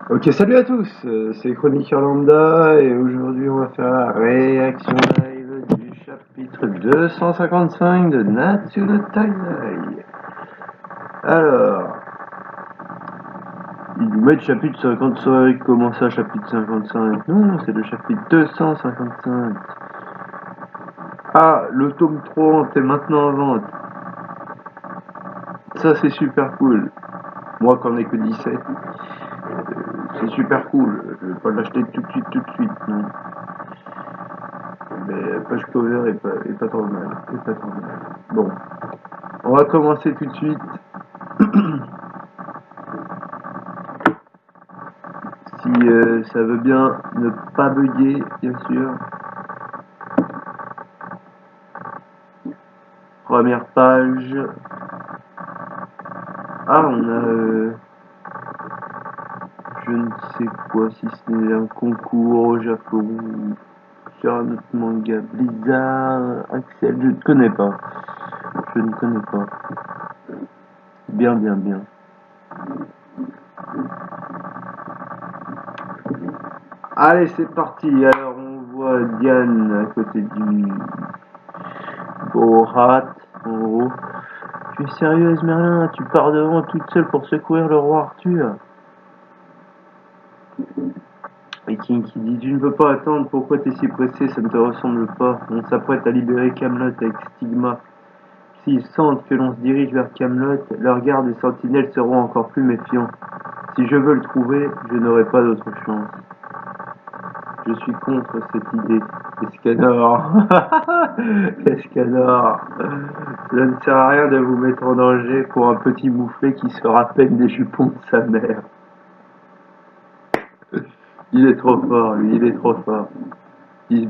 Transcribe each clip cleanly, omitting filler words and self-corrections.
Ok, salut à tous, c'est Chroniqueur Lambda et aujourd'hui on va faire la réaction live du chapitre 255 de Natsu no Taizai. Alors, ils nous mettent chapitre 55, comment ça chapitre 55? Non, c'est le chapitre 255. Ah, le tome 30 est maintenant en vente. Ça c'est super cool. Moi qui en ai que 17, c'est super cool. Je vais pas l'acheter tout de suite, non. Mais page cover est pas trop mal. Est pas trop mal. Bon, on va commencer tout de suite. Si ça veut bien ne pas bugger, bien sûr. Première page. Ah, on a je ne sais quoi, si c'est un concours au Japon sur un autre manga. Blizzard, Axel, je ne connais pas. Je ne connais pas. Bien, bien, bien. Allez, c'est parti. Alors, on voit Diane à côté du Borat, en gros. Tu es sérieuse, Merlin? Tu pars devant toute seule pour secourir le roi Arthur? Et King qui dit: Tu ne peux pas attendre, pourquoi t'es si pressé? Ça ne te ressemble pas. On s'apprête à libérer Camelot avec Stigma. S'ils sentent que l'on se dirige vers Camelot, leurs gardes et sentinelles seront encore plus méfiants. Si je veux le trouver, je n'aurai pas d'autre chance. Je suis contre cette idée. Escanor. Escanor. Ça ne sert à rien de vous mettre en danger pour un petit mouflet qui se rappelle des jupons de sa mère. Il est trop fort, lui, il est trop fort. Il,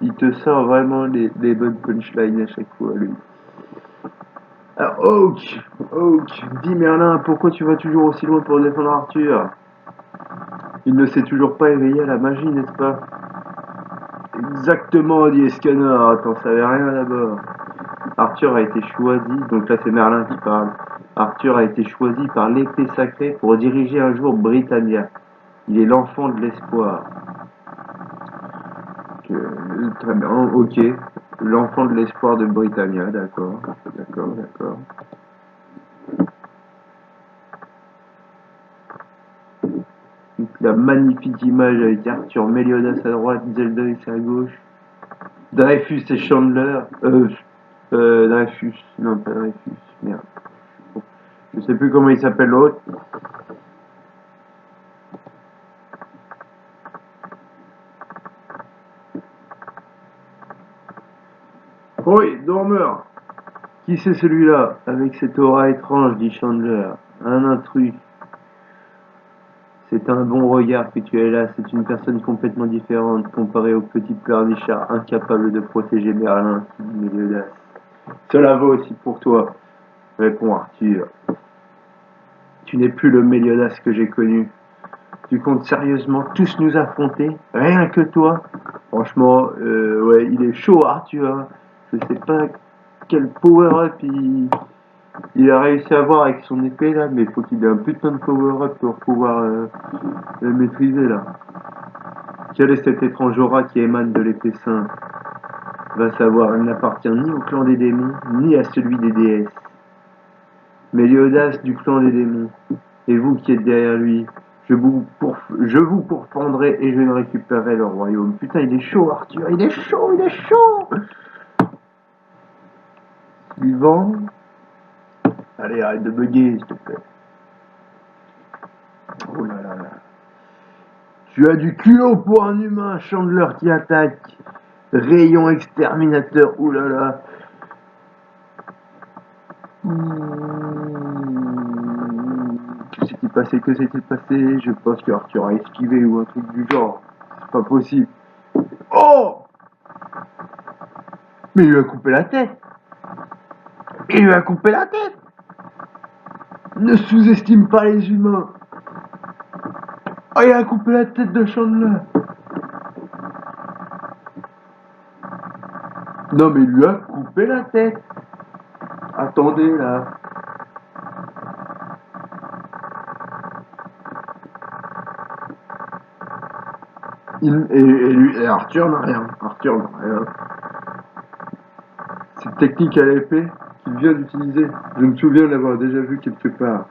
il te sort vraiment les bonnes punchlines à chaque fois, lui. Alors, Hawk, dis Merlin, pourquoi tu vas toujours aussi loin pour défendre Arthur? Il ne s'est toujours pas éveillé à la magie, n'est-ce pas? Exactement, dit Escanor, t'en savais rien d'abord. Arthur a été choisi, donc là c'est Merlin qui parle. Arthur a été choisi par l'épée sacrée pour diriger un jour Britannia. Il est l'enfant de l'espoir. Très bien, ok. L'enfant de l'espoir de Britannia, d'accord. D'accord, d'accord. Donc, la magnifique image avec Arthur, Méliodas à droite, Zelda à sa gauche. Dreyfus et Chandler. Dreyfus. Non, pas Dreyfus. Merde. Je sais plus comment il s'appelle l'autre. Oui, dormeur. Qui c'est celui-là? Avec cette aura étrange, dit Chandler. Un intrus. C'est un bon regard que tu as là, c'est une personne complètement différente comparée au petit pleurnichard incapable de protéger Merlin, dit Méliodas. Cela vaut aussi pour toi, répond Arthur. Tu n'es plus le Méliodas que j'ai connu. Tu comptes sérieusement tous nous affronter? Rien que toi? Franchement, ouais, il est chaud Arthur. Je sais pas quel power-up il a réussi à avoir avec son épée là, mais il faut qu'il ait un putain de power-up pour pouvoir le maîtriser là. Quel est cet étrange aura qui émane de l'épée sainte? Va savoir, elle n'appartient ni au clan des démons, ni à celui des déesses. Mais l'audace du clan des démons, et vous qui êtes derrière lui, je vous pourfendrai et je ne récupérerai le royaume. Putain, il est chaud, Arthur, il est chaud, il est chaud! Suivant. Allez, arrête de bugger, s'il te plaît. Oh là là là. Tu as du culot pour un humain, Chandler qui attaque. Rayon exterminateur, oulala. Que s'est-il passé? Que s'est-il passé? Je pense que Arthur a esquivé ou un truc du genre. C'est pas possible. Oh! Mais il lui a coupé la tête! Il lui a coupé la tête! Ne sous-estime pas les humains! Oh, il a coupé la tête de Chandler! Non, mais il lui a coupé la tête! Attendez là! Et Arthur n'a rien. Arthur n'a rien. Cette technique à l'épée qu'il vient d'utiliser, je me souviens l'avoir déjà vu quelque part.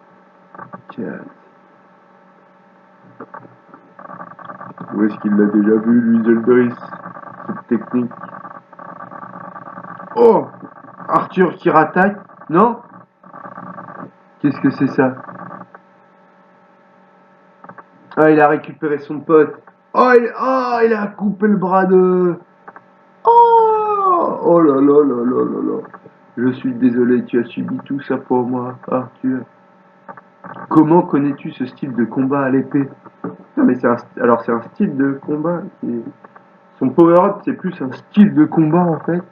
Où est-ce qu'il l'a déjà vu, lui, Zeldoris? Cette technique. Oh! Arthur qui rattaque? Non? Qu'est-ce que c'est ça? Ah, il a récupéré son pote. Il a coupé le bras de... Oh là là là là là là. Je suis désolé, tu as subi tout ça pour moi, Arthur. Comment connais-tu ce style de combat à l'épée? Non mais c'est un style de combat son power-up c'est plus un style de combat en fait.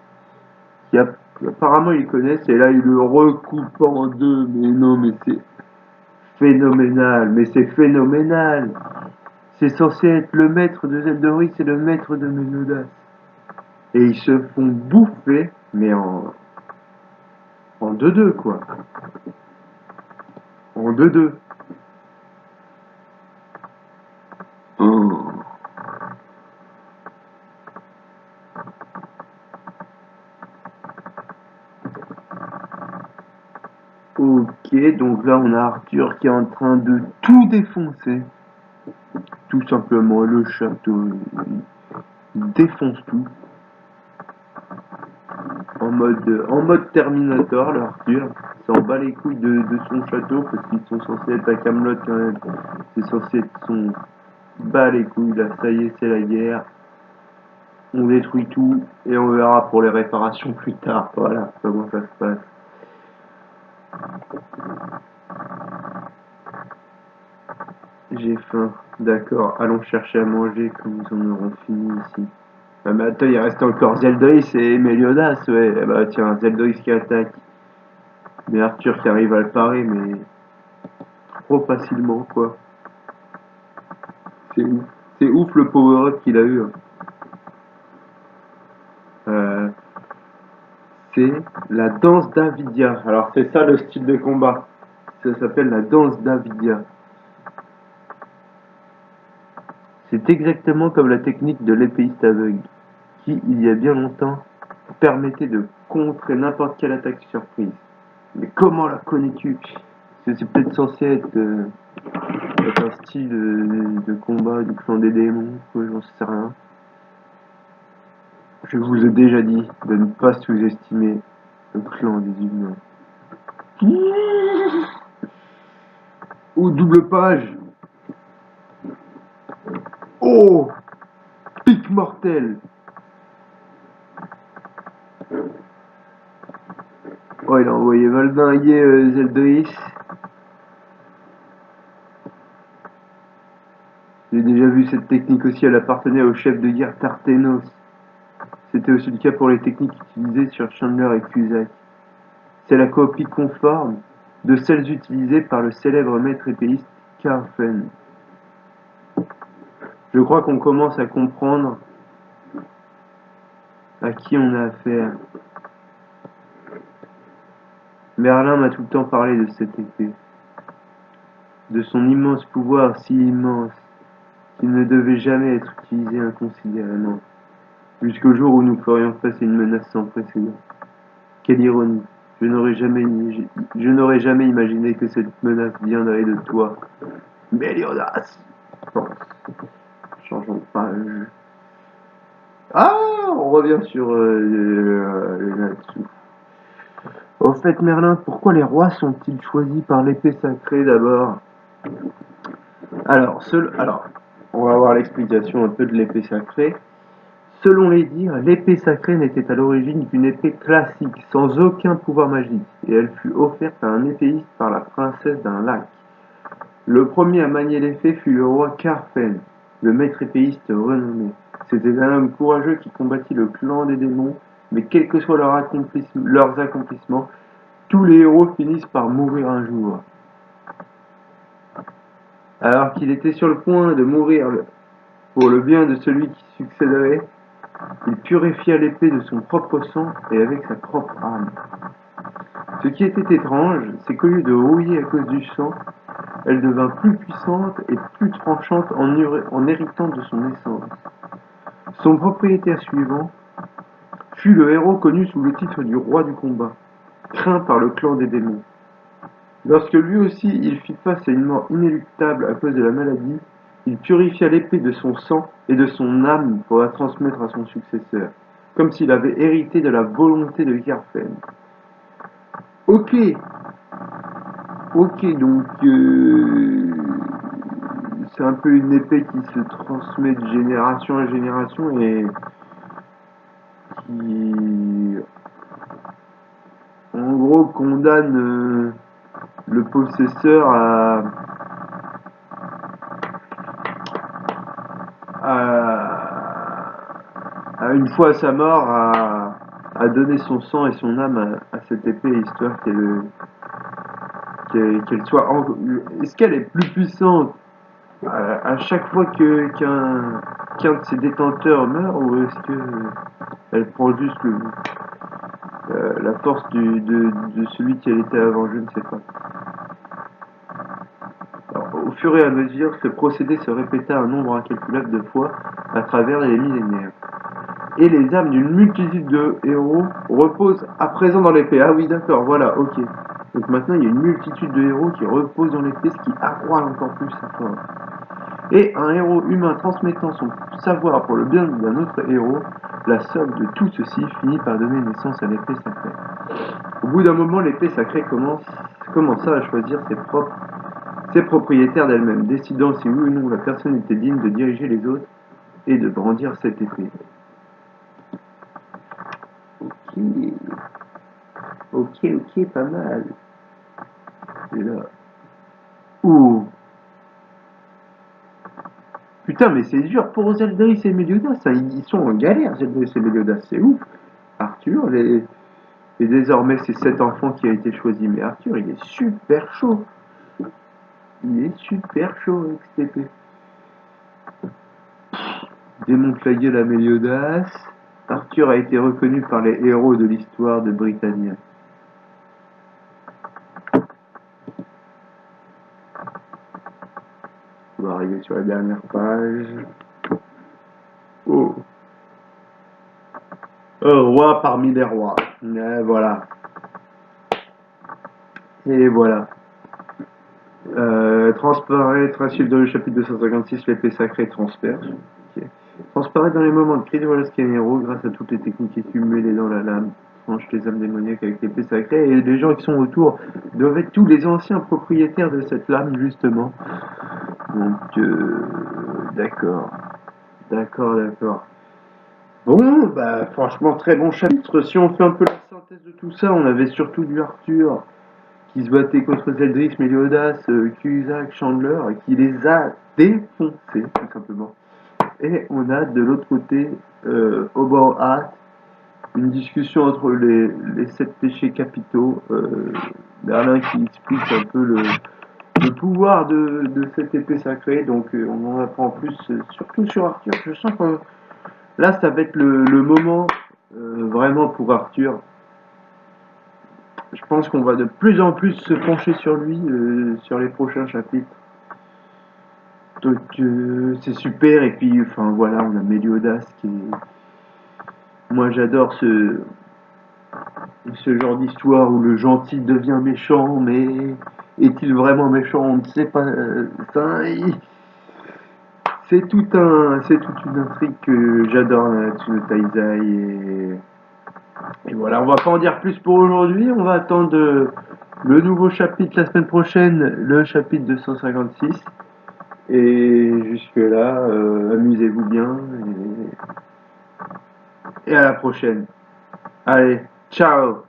Qui a... Apparemment ils connaissent et là il le recoupe en deux. Mais non mais c'est phénoménal, mais c'est phénoménal. C'est censé être le maître de Zeldoris et le maître de Meliodas. Et ils se font bouffer, mais en 2-2 quoi. En 2-2. Oh. Ok, donc là on a Arthur qui est en train de tout défoncer. Tout simplement, le château, il défonce tout. En mode Terminator, le Arthur. Il s'en bat les couilles de son château parce qu'ils sont censés être à Camelot quand même. C'est censé être son bat les couilles là, ça y est, c'est la guerre. On détruit tout et on verra pour les réparations plus tard. Voilà comment ça se passe. J'ai faim. D'accord, allons chercher à manger quand nous en aurons fini ici. Ah mais attends, il reste encore Zeldoris et Meliodas, ouais. Eh bah tiens, Zeldoris qui attaque. Mais Arthur qui arrive à le parer, mais trop facilement, quoi. C'est ouf. C'est ouf le power-up qu'il a eu. Hein. Euh, c'est la danse d'Avidia. Alors c'est ça le style de combat. Ça s'appelle la danse d'Avidia. C'est exactement comme la technique de l'épéiste aveugle, qui, il y a bien longtemps, permettait de contrer n'importe quelle attaque surprise. Mais comment la connais-tu? C'est peut-être censé être un style de combat du clan des démons, quoi, j'en sais rien. Je vous ai déjà dit de ne pas sous-estimer le clan des humains. Oh, double page! Oh! Pic mortel! Oh, il a envoyé valdinguer Zeldoris. J'ai déjà vu cette technique aussi, elle appartenait au chef de guerre Tarténos. C'était aussi le cas pour les techniques utilisées sur Chandler et Cusack. C'est la copie conforme de celles utilisées par le célèbre maître épéiste Carfen. Je crois qu'on commence à comprendre à qui on a affaire. Merlin m'a tout le temps parlé de cette épée, de son immense pouvoir si immense qu'il ne devait jamais être utilisé inconsidérément, jusqu'au jour où nous ferions face à une menace sans précédent. Quelle ironie! Je n'aurais jamais imaginé que cette menace viendrait de toi, Meliodas. Pense. Changeons de page. Ah, on revient sur là-dessous. Au fait, Merlin, pourquoi les rois sont-ils choisis par l'épée sacrée d'abord? Alors, on va voir l'explication un peu de l'épée sacrée. Selon les dires, l'épée sacrée n'était à l'origine qu'une épée classique, sans aucun pouvoir magique, et elle fut offerte à un épéiste par la princesse d'un lac. Le premier à manier l'épée fut le roi Carfen, le maître épéiste renommé. C'était un homme courageux qui combattit le clan des démons, mais quels que soient leurs accomplissements, tous les héros finissent par mourir un jour. Alors qu'il était sur le point de mourir pour le bien de celui qui succéderait, il purifia l'épée de son propre sang et avec sa propre âme. Ce qui était étrange, c'est qu'au lieu de rouiller à cause du sang, elle devint plus puissante et plus tranchante en héritant de son essence. Son propriétaire suivant fut le héros connu sous le titre du roi du combat, craint par le clan des démons. Lorsque lui aussi il fit face à une mort inéluctable à cause de la maladie, il purifia l'épée de son sang et de son âme pour la transmettre à son successeur, comme s'il avait hérité de la volonté de Garfen. Ok, donc c'est un peu une épée qui se transmet de génération en génération et qui, en gros, condamne le possesseur à, une fois à sa mort à donner son sang et son âme à cette épée histoire qu'elle soit est-ce qu'elle est plus puissante à chaque fois qu'un de ses détenteurs meurt ou est-ce que elle prend juste la force de celui qui elle était avant, je ne sais pas. Alors, au fur et à mesure, ce procédé se répéta un nombre incalculable de fois à travers les millénaires. Et les âmes d'une multitude de héros reposent à présent dans l'épée. Ah oui, d'accord, voilà, ok. Donc maintenant, il y a une multitude de héros qui reposent dans l'épée, ce qui accroît encore plus sa force. Et un héros humain transmettant son savoir pour le bien d'un autre héros, la somme de tout ceci finit par donner naissance à l'épée sacrée. Au bout d'un moment, l'épée sacrée commença à choisir ses propriétaires d'elle-même, décidant si oui ou non la personne était digne de diriger les autres et de brandir cette épée. Ok, pas mal. Et là. Ouh. Putain, mais c'est dur pour Zeldris et Meliodas, hein. Ils sont en galère, Zeldris et Meliodas, c'est ouf. Arthur, et désormais c'est cet enfant qui a été choisi, mais Arthur, il est super chaud. Il est super chaud avec cette épée. Démonte la gueule à Meliodas. Arthur a été reconnu par les héros de l'histoire de Britannia. On va arriver sur la dernière page. Oh. Roi parmi les rois. Et voilà. Et voilà. Transparaître, suivre dans le chapitre 256, l'épée sacrée transperce. Okay. Transparaître dans les moments de crise de héros grâce à toutes les techniques accumulées dans la lame. Tranche les âmes démoniaques avec l'épée sacrée. Et les gens qui sont autour doivent être tous les anciens propriétaires de cette lame, justement. Donc, d'accord. Bon, bah franchement, très bon chapitre. Si on fait un peu la synthèse de tout ça, on avait surtout du Arthur qui se battait contre Zeldris, Meliodas, Cusack, Chandler, et qui les a défoncés, tout simplement. Et on a de l'autre côté Oborhat, une discussion entre les 7 péchés capitaux. Merlin qui explique un peu le pouvoir de cette épée sacrée, donc on en apprend plus, surtout sur Arthur. Je sens que là, ça va être le moment vraiment pour Arthur. Je pense qu'on va de plus en plus se pencher sur lui sur les prochains chapitres. Donc c'est super. Et puis, enfin voilà, on a Meliodas qui est... Moi j'adore ce genre d'histoire où le gentil devient méchant, mais est-il vraiment méchant? On ne sait pas. C'est toute une intrigue que j'adore là-dessus de Taizai et voilà, on va pas en dire plus pour aujourd'hui, on va attendre le nouveau chapitre la semaine prochaine, le chapitre 256. Et jusque là, amusez-vous bien et à la prochaine. Allez, ciao!